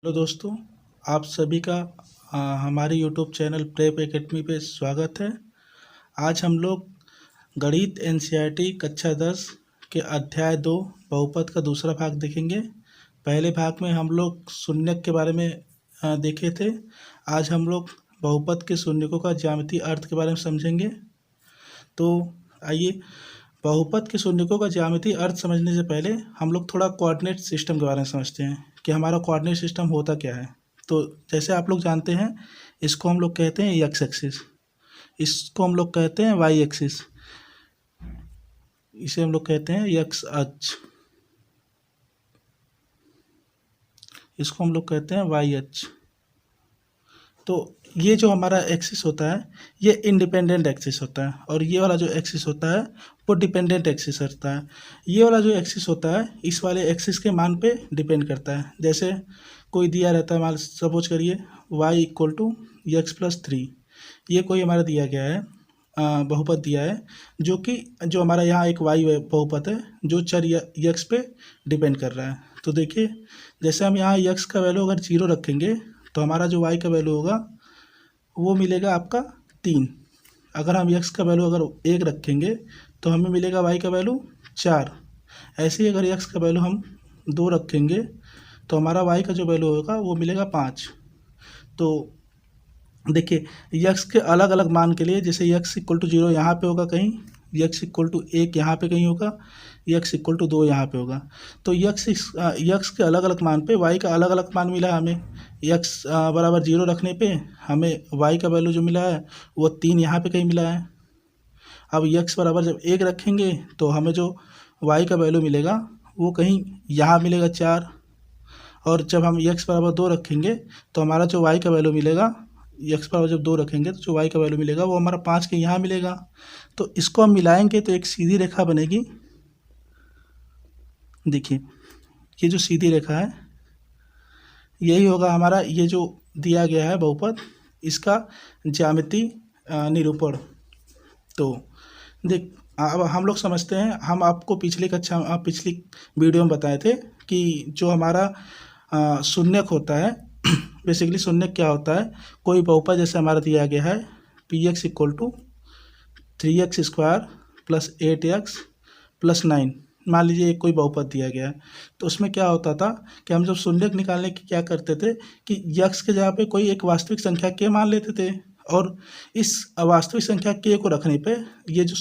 Hello दोस्तों, आप सभी का हमारे यूट्यूब चैनल प्रेप एकेडमी पे स्वागत है। आज हम लोग गणित एनसीईआरटी कक्षा 10 के अध्याय 2 बहुपद का दूसरा भाग देखेंगे। पहले भाग में हम लोग शून्यक के बारे में देखे थे। आज हम लोग बहुपद के शून्यकों का ज्यामितीय अर्थ के बारे में समझेंगे। तो आइए, बहुपद के शून्यकों का ज्यामितीय अर्थ समझने से पहले हम लोग थोड़ा कोऑर्डिनेट सिस्टम के बारे में समझते हैं कि हमारा कोऑर्डिनेट सिस्टम होता क्या है। तो जैसे आप लोग जानते हैं, इसको हम लोग कहते हैं एक्स एक्सिस, इसको हम लोग कहते हैं वाई एक्सिस, इसे हम लोग कहते हैं एक्स अक्ष, इसको हम लोग कहते हैं वाई अक्ष। तो ये जो हमारा एक्सिस होता है ये इंडिपेंडेंट एक्सिस होता है, और ये वाला जो एक्सिस होता है वो डिपेंडेंट एक्सिस होता है। ये वाला जो एक्सिस होता है इस वाले एक्सिस के मान पे डिपेंड करता है। जैसे कोई दिया रहता है, मान सपोज करिए y equal to x plus 3, ये कोई हमारा दिया गया है बहुपद दिया है, जो हमारा यहाँ एक y बहुपद है जो चर x पे डिपेंड कर रहा है। तो देखिए, जैसे हम यहाँ x का वैल्यू अगर 0 रखेंगे तो हमारा जो y का वैल्यू होगा वो मिलेगा आपका 3। अगर हम x का वैल्यू अगर 1 रखेंगे तो हमें मिलेगा y का वैल्यू 4। ऐसे ही अगर x का वैल्यू हम 2 रखेंगे तो हमारा y का जो वैल्यू होगा वो मिलेगा 5। तो देखिए, x के अलग अलग मान के लिए, जैसे x इक्वल टू 0 यहाँ पे होगा कहीं, x इक्वल टू 1 यहाँ पे कहीं होगा, x इक्वल टू 2 यहाँ पे होगा। तो x के अलग अलग मान पे y का अलग अलग मान मिला है हमें। x बराबर 0 रखने पे हमें y का वैल्यू जो मिला है वो 3 यहाँ पे कहीं मिला है। अब x बराबर जब 1 रखेंगे तो हमें जो y का वैल्यू मिलेगा वो कहीं यहाँ मिलेगा 4, और जब हम x बराबर 2 रखेंगे तो हमारा जो y का वैल्यू मिलेगा, x बराबर जब 2 रखेंगे तो जो y का वैल्यू मिलेगा वो हमारा 5 के यहाँ मिलेगा। तो इसको हम मिलाएंगे तो एक सीधी रेखा बनेगी। देखिए, ये जो सीधी रेखा है यही होगा हमारा ये जो दिया गया है बहुपद, इसका ज्यामितीय निरूपण। तो देख, अब हम लोग समझते हैं, हम आपको पिछली वीडियो में बताए थे कि जो हमारा शून्यक होता है बेसिकली शून्यक क्या होता है। कोई बहुपद जैसे हमारा दिया गया है P x equal to 3x square plus 8x plus 9, मान लीजिए एक कोई बहुपद दिया गया है। तो उसमें क्या होता था कि हम जब शून्यक निकालने की क्या करते थे कि x के जगह पे कोई एक वास्तविक संख्या k मान लेते थे, और इस वास्तविक संख्या k को रखने पे ये जो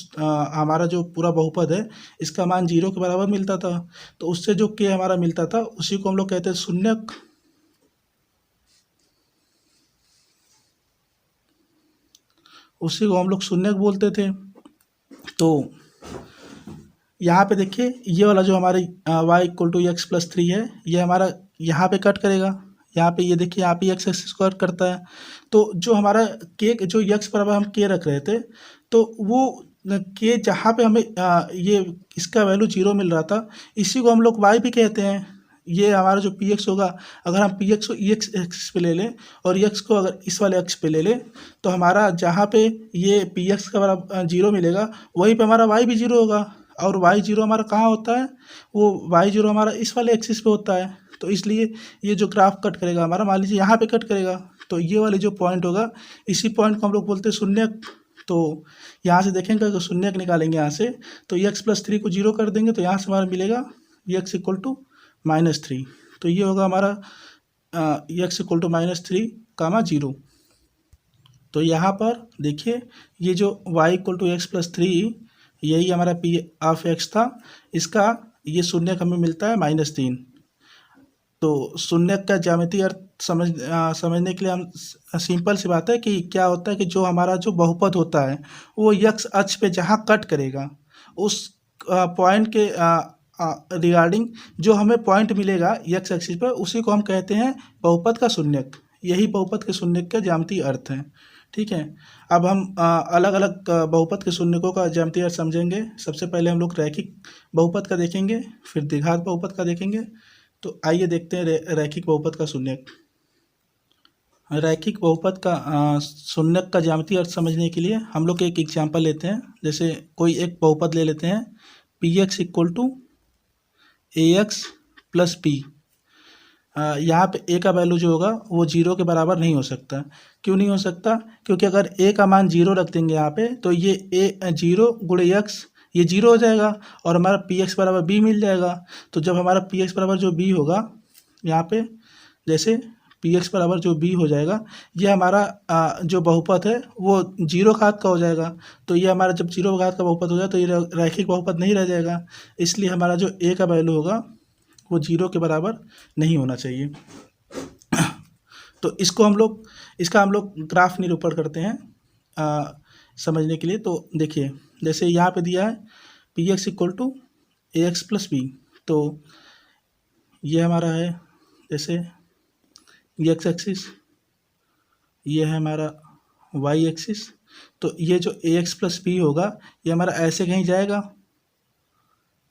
हमारा जो पूरा बहुपद है इसका मान 0 के बराबर मिलता था। तो उससे जो k हमारा मिलता था उसी को हम लोग कहते थे शून्यक। उसी को हम लोग शून्यक बोलते थे। तो यहाँ पे देखिए, ये वाला जो हमारे y equal to x plus 3 है, ये हमारा यहाँ पे कट करेगा। यहाँ पे ये देखिए, यहाँ पे एक्स स्क्वायर करता है। तो जो हमारा के जो x बराबर हम के रख रहे थे, तो वो के जहाँ पे हमें ये इसका वैल्यू 0 मिल रहा था, इसी को हम लोग y भी कहते हैं। ये हमारा जो पी एक्स होगा, अगर हम पी एक्स को ई एक्स पे ले लें और एक्स को अगर इस वाले अक्ष पे ले लें तो हमारा जहाँ पे ये पी एक्स का बराबर 0 मिलेगा वहीं पे हमारा y भी 0 होगा। और y0 हमारा कहाँ होता है, वो y0 हमारा इस वाले एक्सिस पे होता है। तो इसलिए ये जो ग्राफ कट करेगा हमारा, मान लीजिए यहाँ पे कट करेगा, तो ये वाले जो पॉइंट होगा इसी पॉइंट को हम लोग बोलते हैं शून्यक। तो यहाँ से देखेंगे कि शून्यक निकालेंगे यहाँ से, तो x प्लस 3 को 0 कर देंगे तो यहाँ से हमारा मिलेगा x इक्वल टू -3। तो ये होगा हमारा x इक्वल टू -3 कामा 0। तो यहाँ पर देखिए, ये जो y equal to x plus 3 यही हमारा पी ऑफ एक्स था, इसका ये शून्यक हमें मिलता है -3। तो शून्यक का ज्यामितीय अर्थ समझने के लिए हम सिंपल सी बात है कि क्या होता है कि जो हमारा जो बहुपद होता है वो x अक्ष पे जहाँ कट करेगा उस पॉइंट के रिगार्डिंग जो हमें पॉइंट मिलेगा x एक्सिस पर, उसी को हम कहते हैं बहुपद का शून्यक। यही बहुपद के शून्यक का ज्यामितीय अर्थ है। ठीक है, अब हम अलग अलग बहुपद के शून्यकों का ज्यामितीय अर्थ समझेंगे। सबसे पहले हम लोग रैखिक बहुपद का देखेंगे, फिर द्विघात बहुपद का देखेंगे। तो आइए देखते हैं रैखिक बहुपद का शून्यक। रैखिक बहुपद का शून्यक का ज्यामितीय अर्थ समझने के लिए हम लोग एक एग्जाम्पल लेते हैं। जैसे कोई एक बहुपद ले लेते हैं P x equal to A x plus B. यहाँ पे ए का वैल्यू जो होगा वो जीरो के बराबर नहीं हो सकता। क्यों नहीं हो सकता? क्योंकि अगर ए का मान जीरो रख देंगे यहाँ पे तो ये ए जीरो गुणे एक्स ये जीरो हो जाएगा और हमारा पी एक्स बराबर बी मिल जाएगा। तो जब हमारा पी एक्स बराबर जो बी होगा यहाँ पे जैसे पी एक्स बराबर जो बी हो जाएगा ये हमारा जो बहुपद है वो जीरो घात का हो जाएगा। तो ये हमारा जब जीरो घात का बहुपद हो जाए तो ये रैखिक बहुपद नहीं रह जाएगा। इसलिए हमारा जो ए का वैल्यू होगा वो जीरो के बराबर नहीं होना चाहिए। तो इसका हम लोग ग्राफ निरूपण करते हैं समझने के लिए। तो देखिए जैसे यहाँ पे दिया है P x equal to A x plus B. तो ये हमारा है जैसे ये एक्स एक्सिस, ये है हमारा वाई एक्सिस। तो ये जो ए एक्स प्लस बी होगा ये हमारा ऐसे कहीं जाएगा,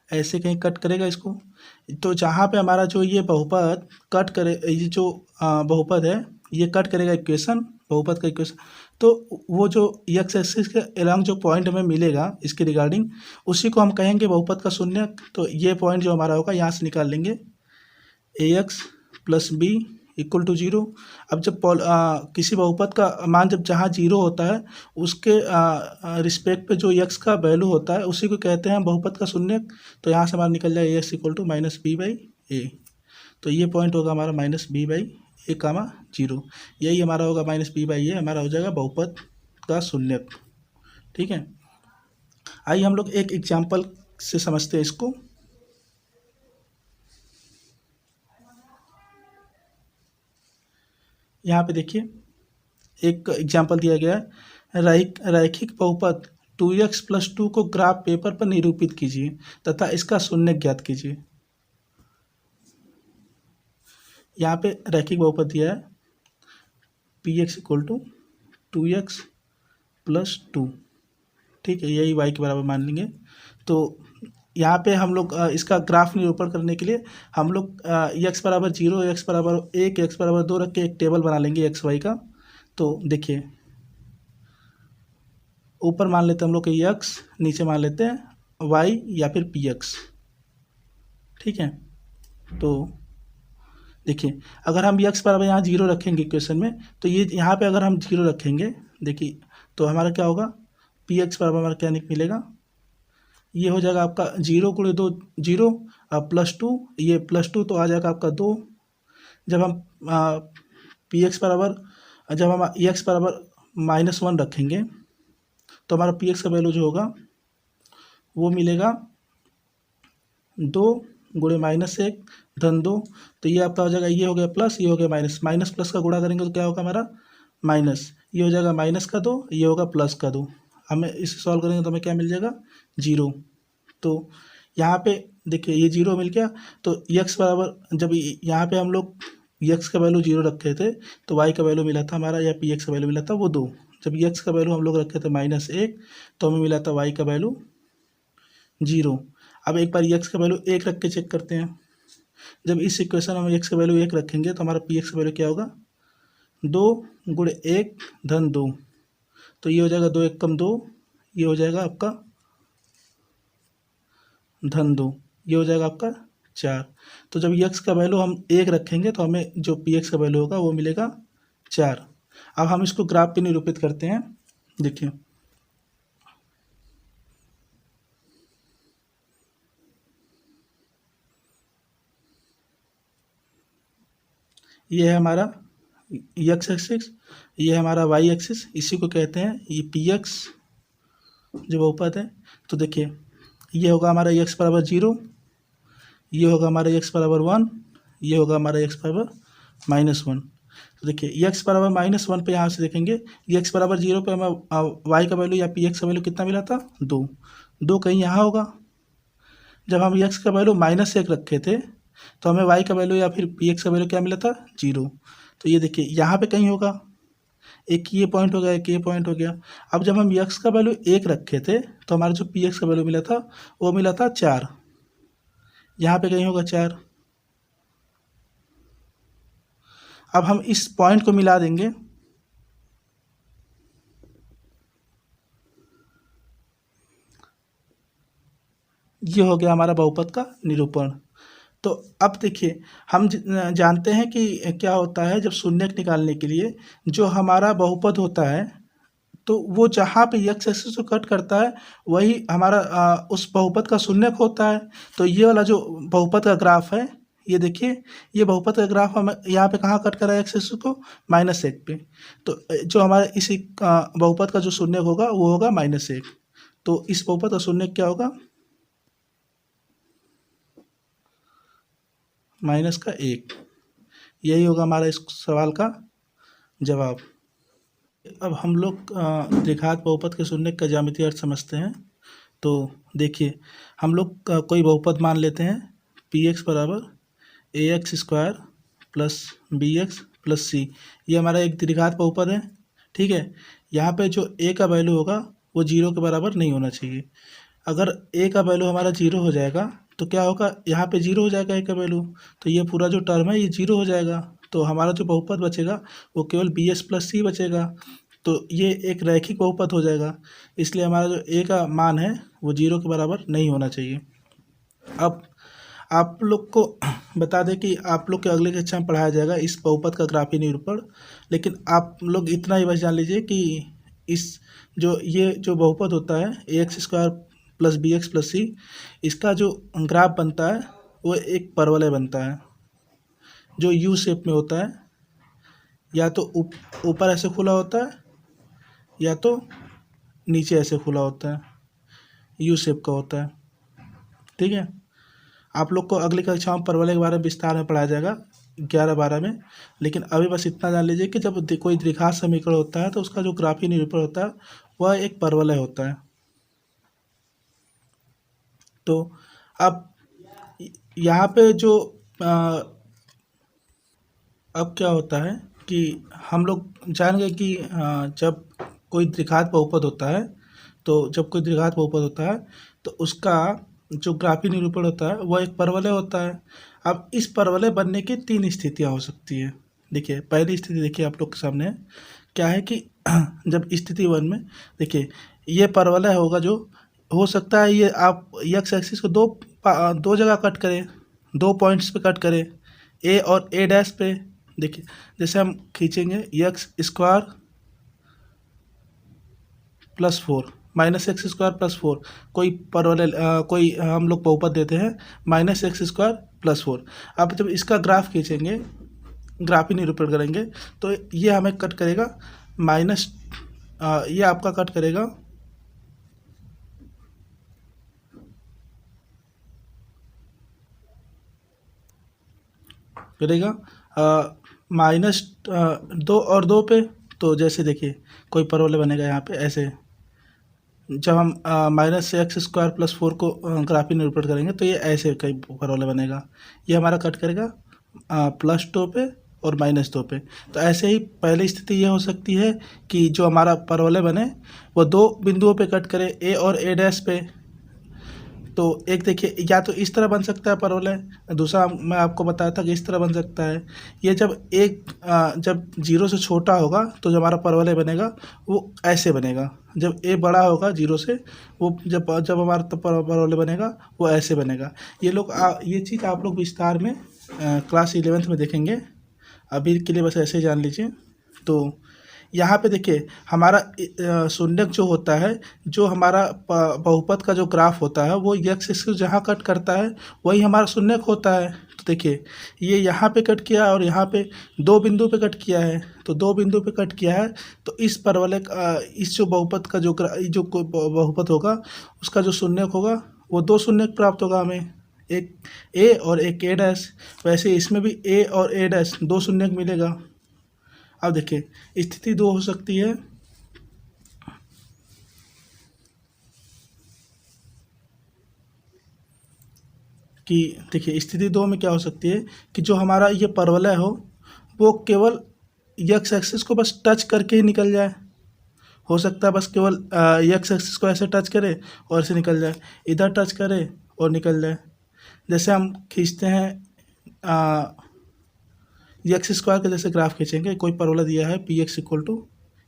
ऐसे कहीं कट करेगा इसको। तो जहाँ पे हमारा जो ये बहुपद कट करे, ये जो बहुपद है ये कट करेगा इक्वेशन, बहुपद का इक्वेशन। तो वो जो एक्स एक्सिस के अलॉन्ग जो पॉइंट हमें मिलेगा इसके रिगार्डिंग उसी को हम कहेंगे बहुपद का शून्यक। तो ये पॉइंट जो हमारा होगा यहाँ से निकाल लेंगे A x plus B equal to zero. अब जब किसी बहुपद का मान जब जहाँ जीरो होता है उसके रिस्पेक्ट पे जो एक्स का वैल्यू होता है उसी को कहते हैं बहुपद का शून्यक। तो यहाँ से हमारा निकल जाए A X equal to minus B by A. तो ये पॉइंट होगा हमारा minus B by A comma zero. यही हमारा होगा माइनस बी बाई ए, हमारा हो जाएगा बहुपद का शून्यक। ठीक है, आइए हम लोग एक एग्जाम्पल से समझते हैं इसको। यहाँ पे देखिए एक एग्जाम्पल दिया गया है, रैखिक बहुपद 2x प्लस 2 को ग्राफ पेपर पर निरूपित कीजिए तथा इसका शून्यक ज्ञात कीजिए। यहाँ पे रैखिक बहुपद दिया है P x equal to 2x plus 2। ठीक है, यही y के बराबर मान लेंगे। तो यहाँ पे हम लोग इसका ग्राफ निरूपण करने के लिए हम लोग x बराबर जीरो, x बराबर 1, x बराबर 2 रख के एक टेबल बना लेंगे एक्स वाई का। तो देखिए ऊपर मान लेते हैं हम लोग कि x, नीचे मान लेते हैं y या फिर पी एक्स। ठीक है, तो देखिए अगर हम x बराबर यहाँ जीरो रखेंगे इक्वेशन में तो ये यहाँ पे अगर हम जीरो रखेंगे देखिए तो हमारा क्या होगा पी एक्स बराबर हमारा क्या मिलेगा, ये हो जाएगा आपका जीरो गुणे दो जीरो प्लस टू, ये प्लस टू तो आ जाएगा आपका दो। जब हम पी एक्स बराबर जब हम एक्स बराबर माइनस वन रखेंगे तो हमारा पी एक्स का वैल्यू जो होगा वो मिलेगा दो गुणे माइनस एक धन दो। तो ये आपका हो जाएगा, ये हो गया प्लस, ये हो गया माइनस, माइनस प्लस का गुणा करेंगे तो क्या होगा हमारा माइनस, ये हो जाएगा माइनस का दो, ये होगा प्लस का दो। हमें इसे सॉल्व करेंगे तो हमें क्या मिल जाएगा जीरो। तो यहाँ पे देखिए ये जीरो मिल गया। तो x बराबर जब यहाँ पे हम लोग x का वैल्यू जीरो रखे थे तो y का वैल्यू मिला था हमारा या पी एक्स का वैल्यू मिला था वो दो। जब x का वैल्यू हम लोग रखे थे माइनस एक तो हमें मिला था y का वैल्यू जीरो। अब एक बार x का वैल्यू एक रख के चेक करते हैं। जब इस इक्वेशन में x का वैल्यू एक रखेंगे तो हमारा पी एक्स का वैल्यू क्या होगा दो गुणे एक धन दो। तो ये हो जाएगा दो एक कम दो, ये हो जाएगा आपका धन दो, ये हो जाएगा आपका चार। तो जब x का वैल्यू हम एक रखेंगे तो हमें जो पी एक्स का वैल्यू होगा वो मिलेगा चार। अब हम इसको ग्राफ पे निरूपित करते हैं। देखिए ये है हमारा एक्स एक्सिस, ये है हमारा वाई एक्सिस, इसी को कहते हैं ये पी एक्स जो बहुपद है। तो देखिए ये होगा हमारा एक्स बराबर जीरो, ये होगा हमारा एक्स बराबर वन, ये होगा हमारा एक्स बराबर माइनस वन। तो देखिए एक्स बराबर माइनस वन पे यहाँ से देखेंगे एक्स बराबर जीरो पे हमें वाई का वैल्यू या पी एक्स का वैल्यू कितना मिला था दो, दो कहीं यहाँ होगा। जब हम एक्स का वैल्यू माइनस एक रखे थे तो हमें वाई का वैल्यू या फिर पी एक्स का वैल्यू क्या मिला था जीरो। तो ये देखिए यहाँ पे कहीं होगा, एक ये पॉइंट हो गया, एक ये पॉइंट हो गया। अब जब हम एक्स का वैल्यू एक रखे थे तो हमारा जो पी एक्स का वैल्यू मिला था वो मिला था चार, यहाँ पे कहीं होगा चार। अब हम इस पॉइंट को मिला देंगे, ये हो गया हमारा बहुपद का निरूपण। तो अब देखिए हम जानते हैं कि क्या होता है जब शून्यक निकालने के लिए जो हमारा बहुपद होता है तो वो जहाँ पे एक्स एक्सिस को कट करता है वही हमारा उस बहुपद का शून्यक होता है। तो ये वाला जो बहुपद का ग्राफ है ये देखिए, ये बहुपद का ग्राफ हमें यहाँ पे कहाँ कट कर रहा है एक्स एक्सिस को, -1 पे। तो जो हमारा इसी बहुपद का जो शून्यक होगा वो होगा -1। तो इस बहुपद का शून्यक क्या होगा, -1। यही होगा हमारा इस सवाल का जवाब। अब हम लोग द्विघात बहुपद के शून्यक का ज्यामितीय अर्थ समझते हैं। तो देखिए हम लोग कोई बहुपद मान लेते हैं पी एक्स बराबर A X square plus B X plus C. ये हमारा एक द्विघात बहुपद है, ठीक है। यहाँ पे जो ए का वैल्यू होगा वो 0 के बराबर नहीं होना चाहिए। अगर ए का वैल्यू हमारा 0 हो जाएगा तो क्या होगा, यहाँ पे 0 हो जाएगा ए का वैल्यू, तो ये पूरा जो टर्म है ये 0 हो जाएगा। तो हमारा जो बहुपद बचेगा वो केवल बी एस प्लस सी बचेगा। तो ये एक रैखिक बहुपद हो जाएगा, इसलिए हमारा जो ए का मान है वो 0 के बराबर नहीं होना चाहिए। अब आप लोग को बता दें कि आप लोग के अगले कक्षा में पढ़ाया जाएगा इस बहुपद का ग्राफीय निरूपण, लेकिन आप लोग इतना ही बस जान लीजिए कि इस ये जो बहुपद होता है A X square plus B X plus C, इसका जो ग्राफ बनता है वो एक परवलय बनता है जो यू शेप में होता है, या तो ऊपर ऐसे खुला होता है या तो नीचे ऐसे खुला होता है, यू शेप का होता है, ठीक है। आप लोग को अगली कक्षा में परवलय के बारे में विस्तार में पढ़ाया जाएगा 11-12 में, लेकिन अभी बस इतना जान लीजिए कि जब कोई द्विघात समीकरण होता है तो उसका जो ग्राफीय निरूपण होता है वह एक परवलय होता है। तो अब यहाँ पे जो अब क्या होता है कि हम लोग जान गए कि जब कोई द्विघात बहुपद होता है तो उसका जो ग्राफीय निरूपण होता है वह एक परवलय होता है। अब इस परवलय बनने की 3 स्थितियाँ हो सकती है। देखिए पहली स्थिति देखिए आप लोग के सामने क्या है कि जब स्थिति 1 में देखिए ये परवलय होगा, जो हो सकता है ये आप एक्स एक्सिस को दो जगह कट करें, 2 पॉइंट्स पे कट करें, ए और ए डैश पे। देखिए जैसे हम खींचेंगे x square plus 4 minus x square plus 4, कोई परवलय कोई हम लोग बहुपद देते हैं माइनस एक्स स्क्वायर प्लस 4। अब जब इसका ग्राफ खींचेंगे, ग्राफीय निरूपण करेंगे, तो ये हमें कट करेगा माइनस, ये आपका कट करेगा -2 और 2 पे। तो जैसे देखिए कोई परवलय बनेगा यहाँ पे ऐसे, जब हम माइनस एक्स स्क्वायर प्लस 4 को ग्राफीय निरूपण करेंगे तो ये ऐसे कई परवलय बनेगा, ये हमारा कट करेगा +2 पे और -2 पे। तो ऐसे ही पहली स्थिति ये हो सकती है कि जो हमारा परवलय बने वो 2 बिंदुओं पे कट करे, ए और ए डैश पे। तो एक देखिए या तो इस तरह बन सकता है परवलय, दूसरा मैं आपको बताया था कि इस तरह बन सकता है। ये जब 0 से छोटा होगा तो जो हमारा परवलय बनेगा वो ऐसे बनेगा, जब ए बड़ा होगा 0 से वो जब हमारा परवलय बनेगा वो ऐसे बनेगा। ये चीज़ आप लोग विस्तार में क्लास 11th में देखेंगे, अभी के लिए बस ऐसे जान लीजिए। तो यहाँ पे देखिए हमारा शून्यक जो होता है, जो हमारा बहुपद का जो ग्राफ होता है वो एक्स एक्सिस जहाँ कट करता है वही हमारा शून्यक होता है। तो देखिए ये यहाँ पे कट किया और यहाँ पे 2 बिंदु पे कट किया है, तो 2 बिंदु पे कट किया है, तो इस परवलय इस जो बहुपद का जो कोई बहुपद होगा उसका जो शून्यक होगा वो 2 शून्यक प्राप्त होगा हमें, एक ए और एक ए डैश। वैसे इसमें भी ए और ए डैश 2 शून्यक मिलेगा। अब देखिए स्थिति 2 हो सकती है कि देखिए स्थिति 2 में क्या हो सकती है कि जो हमारा ये परवलय हो वो केवल एक्स एक्सिस को बस टच करके ही निकल जाए। हो सकता है बस केवल एक्स एक्सिस को ऐसे टच करे और ऐसे निकल जाए, इधर टच करे और निकल जाए। जैसे हम खींचते हैं एक्स स्क्वायर के जैसे ग्राफ खींचेंगे, कोई परवलय दिया है P x equal to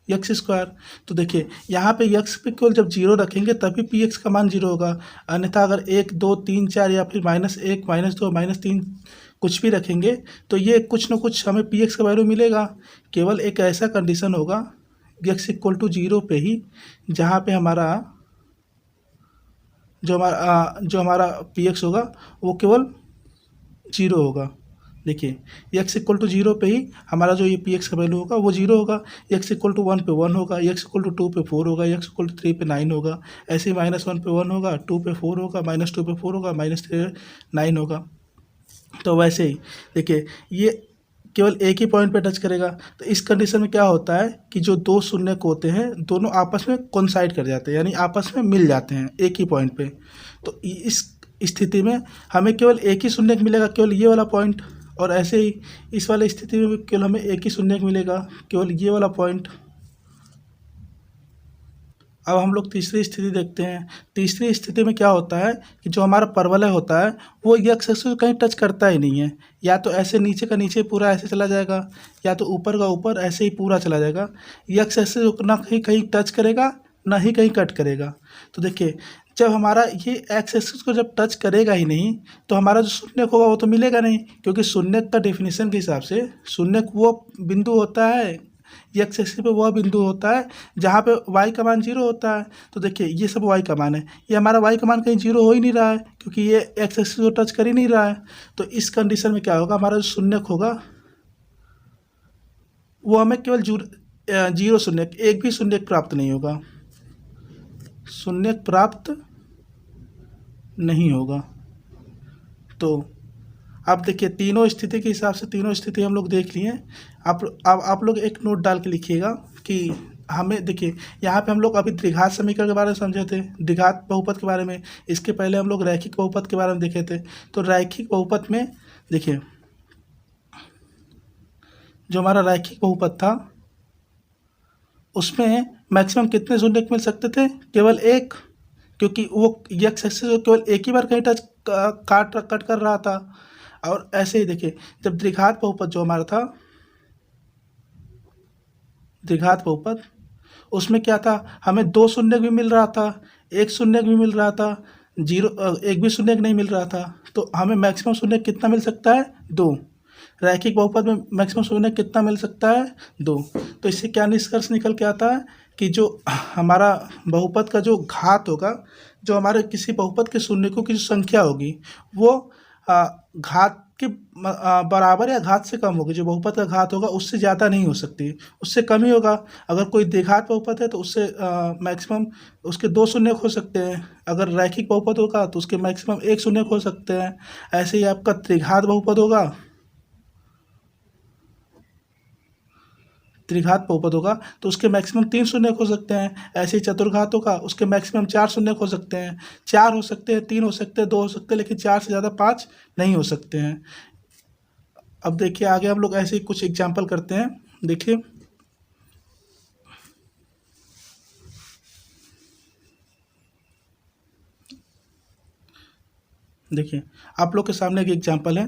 x square. तो देखिए यहाँ पे एक्स पे केवल जब जीरो रखेंगे तभी पी एक्स का मान जीरो होगा, अन्यथा अगर 1 2 3 4 या फिर -1 -2 -3 कुछ भी रखेंगे तो ये कुछ ना कुछ हमें पी एक्स का वैल्यू मिलेगा। केवल एक ऐसा कंडीशन होगा एक्स इक्वल टू जीरो पे ही, जहाँ पे हमारा जो हमारा पी एक्स होगा वो केवल जीरो होगा। देखिए एक्स इक्वल टू जीरो पे ही हमारा जो ये पी एक्स का वैल्यू होगा वो जीरो होगा, एक्स इक्वल टू 1 पे 1 होगा, एक्स इक्वल टू 2 पे 4 होगा, एक्स इक्वल टू 3 पे 9 होगा, ऐसे ही -1 पे 1 होगा, 2 पे 4 होगा, -2 पे 4 होगा, -3 पे 9 होगा। तो वैसे ही देखिए ये केवल एक ही पॉइंट पे टच करेगा। तो इस कंडीशन में क्या होता है कि जो दो शून्य को होते हैं दोनों आपस में कोइंसाइड कर जाते हैं, यानी आपस में मिल जाते हैं एक ही पॉइंट पे। तो इस स्थिति में हमें केवल एक ही शून्य मिलेगा, केवल ये वाला पॉइंट, और ऐसे ही इस वाली स्थिति में भी केवल हमें एक ही शून्य मिलेगा, केवल ये वाला पॉइंट। अब हम लोग तीसरी स्थिति देखते हैं। तीसरी स्थिति में क्या होता है कि जो हमारा परवलय होता है वो एक्स एक्सिस को कहीं टच करता ही नहीं है, या तो ऐसे नीचे का नीचे पूरा ऐसे चला जाएगा, या तो ऊपर का ऊपर ऐसे ही पूरा चला जाएगा। एक्स एक्सिस को ना कहीं टच करेगा ना ही कहीं कट करेगा। तो देखिए जब हमारा ये एक्स एक्सिस को जब टच करेगा ही नहीं तो हमारा जो शून्य होगा वो तो मिलेगा नहीं, क्योंकि शून्य का डेफिनेशन के हिसाब से शून्य वो बिंदु होता है, एक्स एक्सिस पे वह बिंदु होता है जहाँ पे y का मान जीरो होता है। तो देखिए ये सब y का मान है, ये हमारा y का मान कहीं जीरो हो ही नहीं रहा है क्योंकि ये एक्स एक्सिस को टच कर ही नहीं रहा है। तो इस कंडीशन में क्या होगा, हमारा जो शून्य होगा वो हमें केवल जीरो शून्य, एक भी शून्य प्राप्त नहीं होगा, शून्य प्राप्त नहीं होगा। तो अब देखिए तीनों स्थिति के हिसाब से तीनों स्थिति हम लोग देख लिए। आप लोग एक नोट डाल के लिखिएगा कि हमें देखिए यहाँ पे हम लोग अभी द्विघात समीकरण के बारे में समझे थे, द्विघात बहुपद के बारे में। इसके पहले हम लोग रैखिक बहुपद के बारे में देखे थे। तो रैखिक बहुपद में देखिए जो हमारा रैखिक बहुपद था उसमें मैक्सिमम कितने शून्य मिल सकते थे, केवल एक, क्योंकि वो एक्स एक्सिस को केवल एक ही बार कहीं टच कट कर रहा था। और ऐसे ही देखिए जब द्विघात बहुपद जो हमारा था द्विघात बहुपद, उसमें क्या था, हमें दो शून्य भी मिल रहा था, एक शून्य भी मिल रहा था, एक भी शून्य नहीं मिल रहा था। तो हमें मैक्सिमम शून्य कितना मिल सकता है, दो। रैखिक बहुपद में मैक्सिमम शून्य कितना मिल सकता है, दो। तो इससे क्या निष्कर्ष निकल के आता है कि जो हमारा बहुपद का जो घात होगा, जो हमारे किसी बहुपद के शून्यकों की जो संख्या होगी वो घात के बराबर या घात से कम होगी। जो बहुपद का घात होगा उससे ज़्यादा नहीं हो सकती, उससे कम ही होगा। अगर कोई द्विघात बहुपद है तो उससे मैक्सिमम उसके दो शून्य हो सकते हैं, अगर रैखिक बहुपद होगा तो उसके मैक्सिमम एक शून्य हो सकते हैं। ऐसे ही आपका त्रिघात बहुपद होगा, त्रिघात बहुपद होगा तो उसके मैक्सिमम तीन शून्य हो सकते हैं। ऐसे ही चतुर्घात होगा उसके मैक्सिमम चार शून्य हो सकते हैं, चार हो सकते हैं, तीन हो सकते हैं, दो हो सकते हैं, लेकिन चार से ज़्यादा पाँच नहीं हो सकते हैं। अब देखिए आगे हम लोग ऐसे ही कुछ एग्जाम्पल करते हैं। देखिए देखिए आप लोग के सामने एक एग्जाम्पल है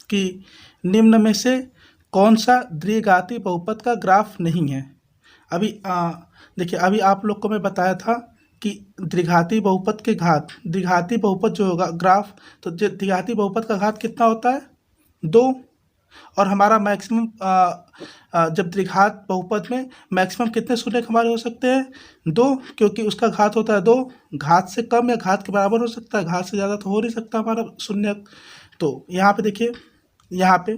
कि निम्न में से कौन सा द्विघाती बहुपद का ग्राफ नहीं है। अभी देखिए अभी आप लोग को मैं बताया था कि द्विघाती बहुपद के घात, द्विघाती बहुपद जो होगा ग्राफ, तो द्विघाती बहुपद का घात कितना होता है, दो। और हमारा मैक्सिमम जब द्विघात बहुपद में मैक्सिमम कितने शून्य हमारे हो सकते हैं, दो, क्योंकि उसका घात होता है दो। घात से कम या घात के बराबर हो सकता है, घात से ज़्यादा तो हो नहीं सकता हमारा शून्य। तो यहाँ पे देखिए, यहाँ पे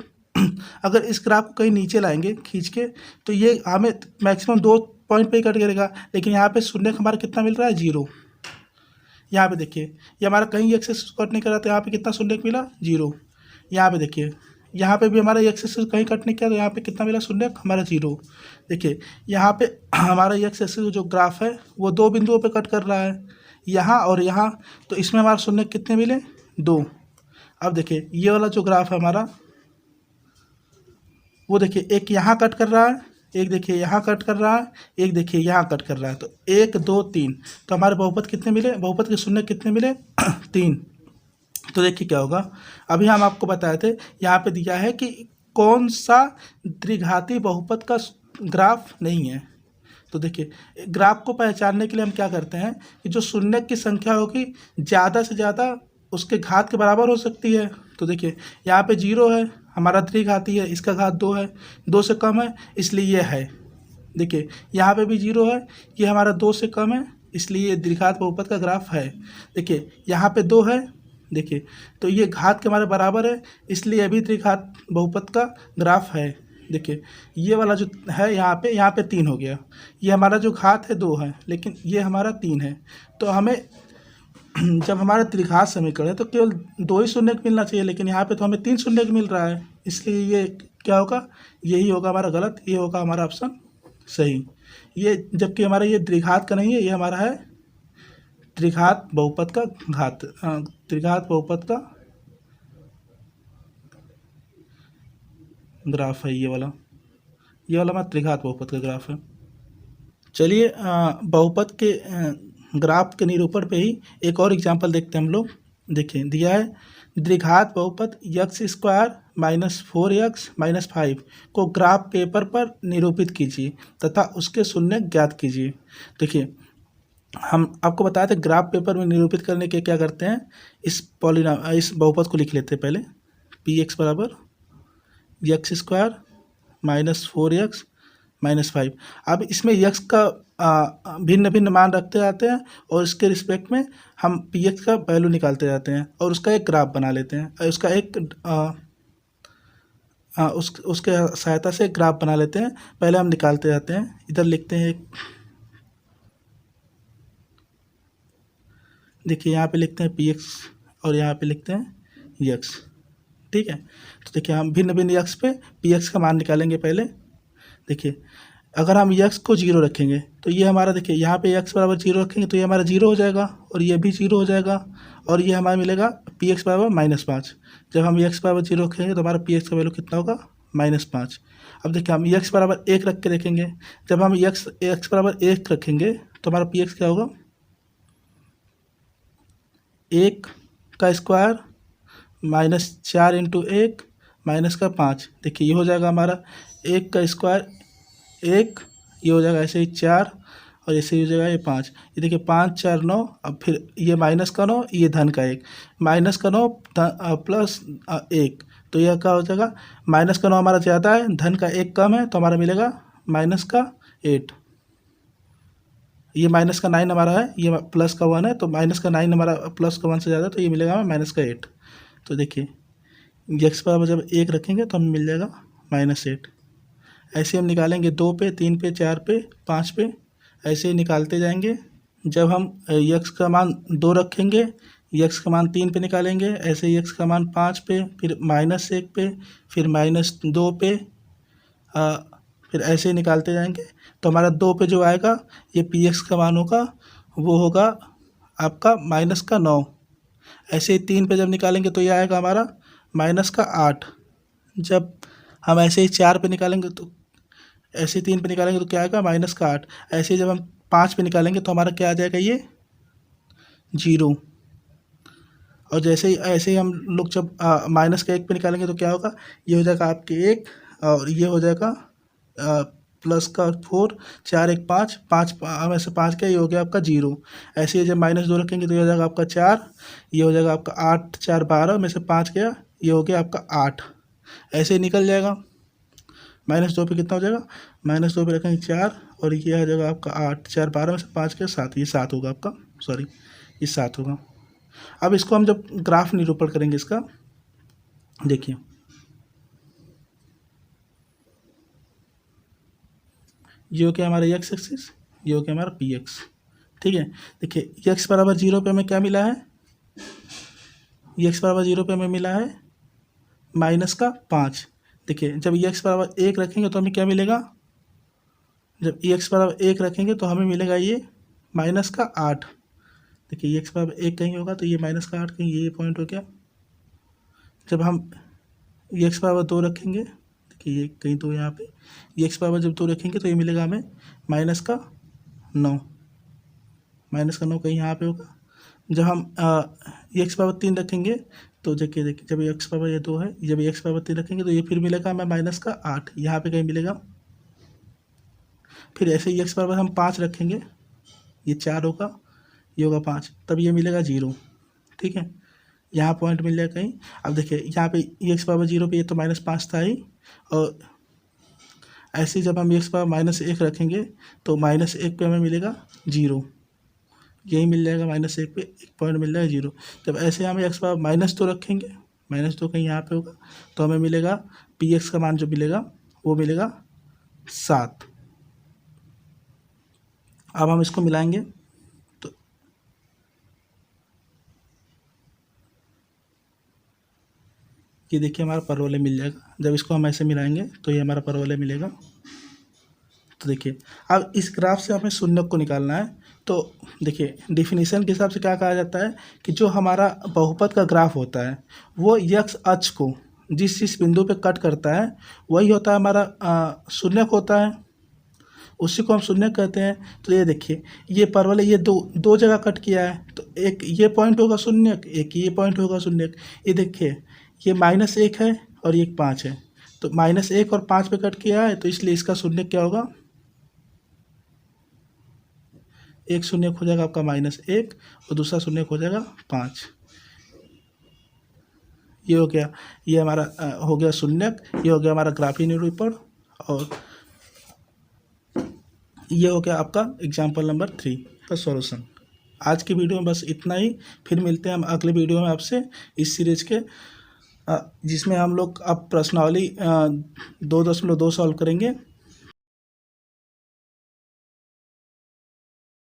अगर इस ग्राफ को कहीं नीचे लाएंगे खींच के तो ये हमें मैक्सिमम दो पॉइंट पे ही कट करेगा, लेकिन यहाँ पे शून्य हमारा कितना मिल रहा है, जीरो। यहाँ पे देखिए ये हमारा कहीं एक्सेस कट नहीं कर रहा, तो यहाँ पे कितना शून्य मिला, जीरो। यहाँ पे देखिए यहाँ पे भी हमारा एक्सेस कहीं कट नहीं किया, तो यहाँ पे कितना मिला, शून्य हमारा जीरो। देखिए यहाँ पे हमारा एक्सेस जो ग्राफ है वो दो बिंदुओं पे कट कर रहा है, यहाँ और यहाँ। तो इसमें हमारा शून्य कितने मिले, दो। अब देखिए ये वाला जो ग्राफ है हमारा वो देखिए एक यहाँ कट कर रहा है, एक देखिए यहाँ कट कर रहा है, एक देखिए यहाँ कट कर रहा है। तो एक दो तीन, तो हमारे बहुपद कितने मिले, बहुपद के शून्य कितने मिले, तीन। तो देखिए क्या होगा, अभी हम आपको बताए थे यहाँ पे दिया है कि कौन सा द्विघाती बहुपद का ग्राफ नहीं है। तो देखिए ग्राफ को पहचानने के लिए हम क्या करते हैं कि जो शून्य की संख्या होगी ज़्यादा से ज़्यादा उसके घात के बराबर हो सकती है। तो देखिए यहाँ पे 0 है, हमारा द्विघाती है, इसका घात 2 है, 2 से कम है इसलिए ये है। देखिए यहाँ पे भी 0 है, ये हमारा 2 से कम है इसलिए ये द्विघात बहुपद का ग्राफ है। देखिए यहाँ पे 2 है, देखिए तो ये घात के हमारे बराबर है इसलिए अभी द्विघात बहुपद का ग्राफ है। देखिए ये वाला जो है यहाँ पे 3 हो गया, ये हमारा जो घात है 2 है लेकिन ये हमारा 3 है। तो हमें जब हमारा त्रिघात समीकरण है तो केवल 2 ही शून्य मिलना चाहिए, लेकिन यहाँ पे तो हमें 3 शून्य मिल रहा है, इसलिए ये क्या होगा, यही होगा हमारा गलत, ये होगा हमारा ऑप्शन सही। ये जबकि हमारा ये द्विघात का नहीं है, ये हमारा है त्रिघात बहुपद का घात, त्रिघात बहुपद का ग्राफ है ये वाला हमारा त्रिघात बहुपद का ग्राफ है। चलिए बहुपद के ग्राफ के निरूपण पे ही एक और एग्जांपल देखते हैं हम लोग। देखिए दिया है द्विघात बहुपद x² - 4x - 5 को ग्राफ पेपर पर निरूपित कीजिए तथा उसके शून्य ज्ञात कीजिए। देखिए हम आपको बताया था ग्राफ पेपर में निरूपित करने के क्या करते हैं, इस बहुपद को लिख लेते हैं पहले, px बराबर x² - 4x - 5। अब इसमें x का भिन्न भिन्न मान रखते जाते हैं और इसके रिस्पेक्ट में हम px का वैल्यू निकालते जाते हैं और उसका एक ग्राफ बना लेते हैं, उसका एक उसके सहायता से एक ग्राफ बना लेते हैं। पहले हम निकालते जाते हैं, इधर लिखते हैं एक, देखिए यहाँ पे लिखते हैं px और यहाँ पे लिखते हैं x, ठीक है। तो देखिए हम भिन्न भिन्न x पे px का मान निकालेंगे पहले। देखिए अगर हम x को 0 रखेंगे तो ये हमारा, देखिए यहाँ पे x बराबर 0 रखेंगे तो ये हमारा 0 हो जाएगा और ये भी 0 हो जाएगा और ये हमारा मिलेगा px बराबर -5। जब हम x बराबर 0 रखेंगे तो हमारा px का वैल्यू कितना होगा, -5। अब देखिए हम x बराबर 1 रख के देखेंगे, जब हम x बराबर 1 रखेंगे तो हमारा px क्या होगा, 1 का स्क्वायर -4 × 1 -5। देखिए ये हो जाएगा हमारा 1 का स्क्वायर 1, ये हो जाएगा ऐसे ही 4 और ऐसे ही हो जाएगा ये 5। ये देखिए 5 4 9, अब फिर ये -9, ये धन का 1, -9 प्लस 1, तो यह क्या हो जाएगा, -9 हमारा ज़्यादा है, धन का 1 कम है तो हमारा मिलेगा -8। ये -9 हमारा है, ये +1 है तो -9 हमारा +1 से ज़्यादा है तो ये मिलेगा हमें -8। तो देखिए x बराबर जब 1 रखेंगे तो हमें मिल जाएगा -8। ऐसे हम निकालेंगे 2 पे, 3 पे, 4 पे, 5 पे, ऐसे ही निकालते जाएंगे। जब हम x का मान 2 रखेंगे, x का मान 3 पे निकालेंगे, ऐसे ही x का मान 5 पे, फिर -1 पे, फिर -2 पे, फिर ऐसे ही निकालते जाएंगे। तो हमारा 2 पे जो आएगा ये px का मान होगा, वो होगा आपका -9। ऐसे ही 3 पे जब निकालेंगे तो ये आएगा हमारा -8। जब हम ऐसे ही 4 पे निकालेंगे तो, ऐसे ही 3 पे निकालेंगे तो क्या आएगा, -8। ऐसे ही जब हम 5 पे निकालेंगे तो हमारा क्या आ जाएगा, ये 0। और जैसे ही ऐसे ही हम लोग जब -1 पे निकालेंगे तो क्या होगा, ये हो जाएगा आपके 1 और ये हो जाएगा +4, 4 1 5, 5 में से 5 क्या, ये हो गया आपका 0। ऐसे ही जब -2 रखेंगे तो ये हो जाएगा आपका 4, ये हो जाएगा आपका 8 4 12 में से 5 गया, ये हो गया आपका 8। ऐसे ही निकल जाएगा। -2 पे कितना हो जाएगा, -2 पे रखेंगे 4 और ये आ जाएगा आपका 8 4 12 में से 5 गया 7, ये 7 होगा आपका, सॉरी ये 7 होगा। अब इसको हम जब ग्राफ निरूपण करेंगे इसका, देखिए ये हो गया हमारा x एक्सिस, ये हो गया हमारा px, ठीक है। देखिए x बराबर 0 पे हमें क्या मिला है, x बराबर 0 पे हमें मिला है -5। देखिए जब x बराबर 1 रखेंगे तो हमें क्या मिलेगा, जब x बराबर 1 रखेंगे तो हमें मिलेगा ये -8। देखिए x बराबर 1 कहीं होगा तो ये -8 कहीं, ये पॉइंट हो गया। जब हम x बराबर 2 रखेंगे, देखिए ये कहीं तो यहाँ पे x बराबर जब 2 रखेंगे तो ये मिलेगा हमें -9, -9 कहीं यहाँ पे होगा। जब हम x बराबर 3 रखेंगे तो देखिए जब x बराबर ये 2 है, जब x बराबर 3 रखेंगे तो ये फिर मिलेगा हमें -8, यहाँ पे कहीं मिलेगा। फिर ऐसे ही एक्स बराबर हम 5 रखेंगे, ये 4 होगा, ये होगा 5, तब ये मिलेगा 0। ठीक है, यहाँ पॉइंट मिल जाएगा कहीं। अब देखिए यहाँ पे एक्स बराबर 0 पे ये तो -5 था ही, और ऐसे ही जब हम एक्स बराबर -1 रखेंगे तो -1 पे हमें मिलेगा 0, यही मिल जाएगा -1 पे एक पॉइंट मिल जाएगा 0। जब ऐसे हम एक्स बराबर -2 रखेंगे, -2 कहीं यहाँ पे होगा, तो हमें मिलेगा पी एक्स का मान जो मिलेगा वो मिलेगा 7। अब हम इसको मिलाएंगे तो ये देखिए हमारा परवलय मिल जाएगा। जब इसको हम ऐसे मिलाएंगे तो ये हमारा परवलय मिलेगा। तो देखिए अब इस ग्राफ से हमें शून्यक को निकालना है। तो देखिए डेफिनेशन के हिसाब से क्या कहा जाता है कि जो हमारा बहुपद का ग्राफ होता है वो यक्स अक्ष को जिस बिंदु पे कट करता है वही होता है हमारा शून्यक होता है, उसी को हम शून्यक कहते हैं। तो ये देखिए ये परवलय ये दो जगह कट किया है, तो एक ये पॉइंट होगा शून्यक, एक ये पॉइंट होगा शून्यक। ये देखिए ये -1 है और ये 5 है, तो -1 और 5 पे कट किया है, तो इसलिए इसका शून्यक क्या होगा, एक शून्यक हो जाएगा आपका -1 और दूसरा शून्यक हो जाएगा 5। ये हो गया, ये हमारा हो गया शून्यक, ये हो गया हमारा ग्राफीय निरूपण, और ये हो गया आपका एग्जाम्पल नंबर 3 का सॉल्यूशन। आज की वीडियो में बस इतना ही, फिर मिलते हैं हम अगले वीडियो में आपसे इस सीरीज के, जिसमें हम लोग अब प्रश्नावली 2.2 सॉल्व करेंगे।